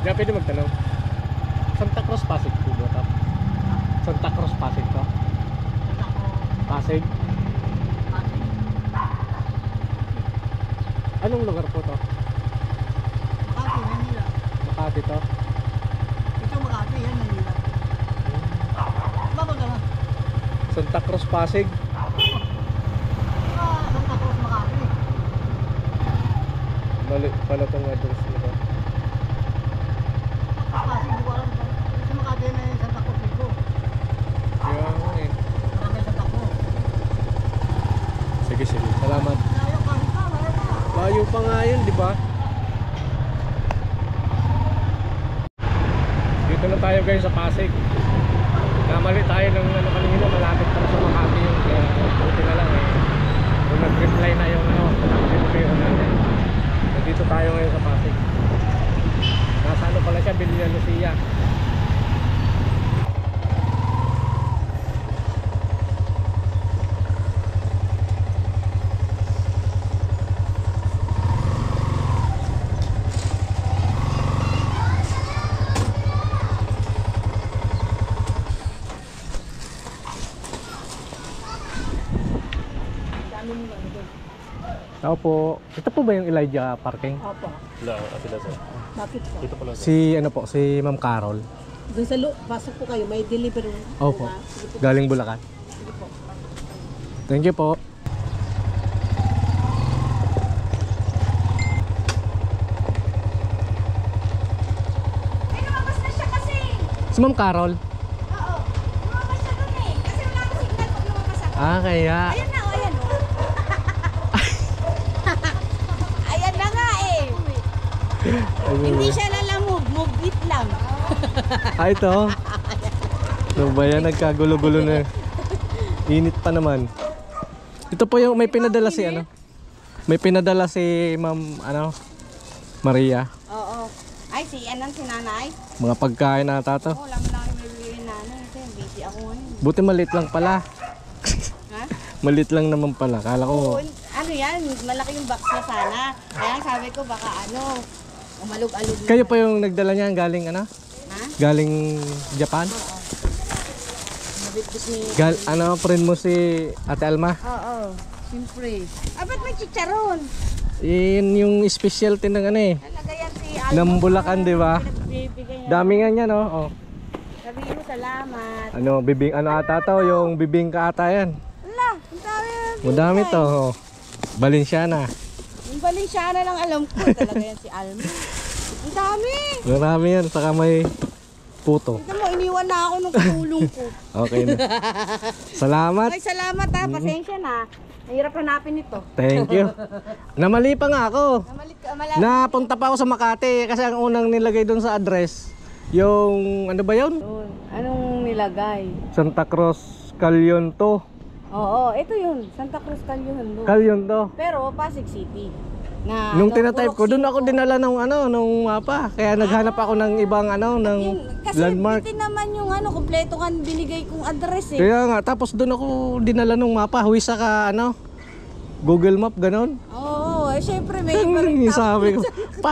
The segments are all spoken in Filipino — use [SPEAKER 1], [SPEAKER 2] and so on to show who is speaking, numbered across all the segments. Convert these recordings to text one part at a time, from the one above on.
[SPEAKER 1] Kaya pwede magtanong. Santa Cruz, Pasig po ba ito? Santa Cruz, Pasig to? Pasig? Anong lugar po to?
[SPEAKER 2] Makati, Manila.
[SPEAKER 1] Makati to?
[SPEAKER 2] Ito Makati, yan Manila. Bago ka lang.
[SPEAKER 1] Santa Cruz, Pasig?
[SPEAKER 2] Santa Cruz, Makati.
[SPEAKER 1] Mali pala itong address nito.
[SPEAKER 2] Pasig, di ko alam. Sa Makati na yung Santa Cruz dito.
[SPEAKER 1] Kaya nga eh.
[SPEAKER 2] Marami Santa Cruz.
[SPEAKER 1] Sige, sige. Salamat.
[SPEAKER 2] Layo ka, layo ka.
[SPEAKER 1] Layo pa nga yun, di ba? Dito na tayo guys sa Pasig. Namali tayo ng ano kanina, malapit pa sa Makati yung kaya buti na lang eh. Kung nag-reply na yung review natin. Nandito tayo ngayon sa Pasig. Nasa ano pala siya, Villa Lucia. Tao po. Ito po ba yung Elijah Parking?
[SPEAKER 2] Opo.
[SPEAKER 3] Wala, sila sir.
[SPEAKER 2] Bakit po?
[SPEAKER 3] Dito pala sir.
[SPEAKER 1] Si ano po, si Ma'am Carol.
[SPEAKER 2] Doon sa pasok po kayo, may delivery.
[SPEAKER 1] Opo.
[SPEAKER 2] Sige po.
[SPEAKER 1] Galing Bulacan.
[SPEAKER 2] Sige po.
[SPEAKER 1] Thank you po.
[SPEAKER 4] Ay, lumabas na siya kasi.
[SPEAKER 1] Si Ma'am Carol.
[SPEAKER 4] Oo. Lumabas siya dun eh. Kasi wala akong signal pag lumabas ako.
[SPEAKER 1] Ah, kaya.
[SPEAKER 4] Ayan na, ayan o. Ayan na nga eh. Hindi siya lalamove, move it lang.
[SPEAKER 1] Ah, ito. So ba yan, nagkagulo-gulo na. Init pa naman. Ito po yung may pinadala si ano. May pinadala si Ma'am ano, Maria.
[SPEAKER 4] Oo. Ay, si anong si nanay?
[SPEAKER 1] Mga pagkain na tato.
[SPEAKER 4] Oo, alam mo lang yung bibili nanay. Kasi busy ako ngayon.
[SPEAKER 1] Buti maliit lang pala.
[SPEAKER 4] Ha?
[SPEAKER 1] Maliit lang naman pala. Kala
[SPEAKER 4] Oo,
[SPEAKER 1] ko.
[SPEAKER 4] ano yan, malaki yung box na sana. Kaya sabi ko baka ano, umalog-alog na.
[SPEAKER 1] Kayo pa yung nagdala niya galing ano?
[SPEAKER 4] Ha?
[SPEAKER 1] Galing Japan?
[SPEAKER 4] Nabitbis ni...
[SPEAKER 1] Ano, friend mo si Ate Alma?
[SPEAKER 4] Oo, siyempre. Ah, ba't may chicharon?
[SPEAKER 1] Yun yung specialty ng ano eh.
[SPEAKER 4] Talaga yan si
[SPEAKER 1] Ng Bulacan, di ba?
[SPEAKER 4] Pinagbibigay niya.
[SPEAKER 1] Dami nga niya, no? Oh.
[SPEAKER 4] Sabihin mo salamat.
[SPEAKER 1] Ano, bibing, ano ata to? Yung bibingka ata yan.
[SPEAKER 4] Ala, ang dami.
[SPEAKER 1] Madami to. Oh. Balenciana.
[SPEAKER 4] Yung Balenciana lang alam ko. Talaga yan si Alma. Ang dami.
[SPEAKER 1] Marami yan. Saka may puto.
[SPEAKER 4] Tignan mo, iniwan na ako nung katulong ko.
[SPEAKER 1] Okay na. Salamat.
[SPEAKER 4] Ay, salamat ha. Pasensya na. Nahirap hanapin ito.
[SPEAKER 1] Thank you. Namali pa nga ako.
[SPEAKER 4] Malapit.
[SPEAKER 1] Napunta pa ako sa Makati kasi ang unang nilagay doon sa address yung ano ba yun?
[SPEAKER 4] Anong nilagay?
[SPEAKER 1] Santa Cruz, Calyon to.
[SPEAKER 4] Oo, ito yun. Santa Cruz Calyon.
[SPEAKER 1] Calyon to.
[SPEAKER 4] Pero Pasig City. Na,
[SPEAKER 1] Nung
[SPEAKER 4] ano,
[SPEAKER 1] tinatype ko, doon ako
[SPEAKER 4] Purok
[SPEAKER 1] dinala ng ano, nung mapa. Kaya naghanap ako ng ibang ano, ng
[SPEAKER 4] Kasi
[SPEAKER 1] landmark.
[SPEAKER 4] hindi naman yung ano, kompleto kan binigay kong address eh.
[SPEAKER 1] Kaya nga, tapos doon ako dinala ng mapa. Huwi sa ka, ano, Google Map, ganon.
[SPEAKER 4] Oo, eh syempre may iba rin
[SPEAKER 1] Sabi ko,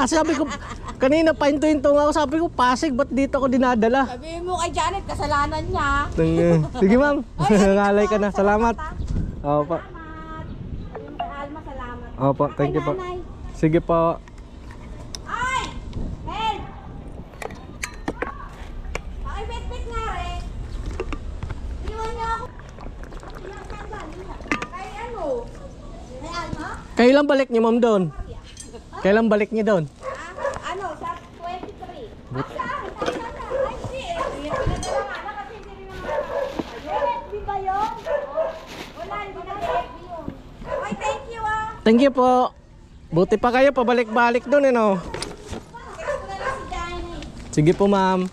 [SPEAKER 1] sabi ko, kanina pahinto-hinto nga ako, sabi ko, Pasig, ba't dito ako dinadala?
[SPEAKER 4] Sabi mo kay Janet, kasalanan niya.
[SPEAKER 1] Sige ma'am, ngalay ka na, salamat. Opo,
[SPEAKER 4] Salamat. Yung kay Alma, salamat.
[SPEAKER 1] opo, thank you po.
[SPEAKER 4] Kay nanay.
[SPEAKER 1] Sige po.
[SPEAKER 4] Ay! Help! Pakibit-bit nga rin. Iwan niyo ako. Ilang saan galing na? Kay ano? Kay Alma?
[SPEAKER 1] Kailan balik niyo ma'am doon? Kailan balik niyo doon?
[SPEAKER 4] Ano? Sa 23. At saan? Ay, hindi eh. Pinadala nga na kasi hindi rin naman. FB ba yun? Wala, hindi na FB yun. Ay, thank you ah.
[SPEAKER 1] Thank you po. Buti pa kayo, pabalik-balik doon, no?
[SPEAKER 4] Text ko na lang si Janet.
[SPEAKER 1] Sige po ma'am.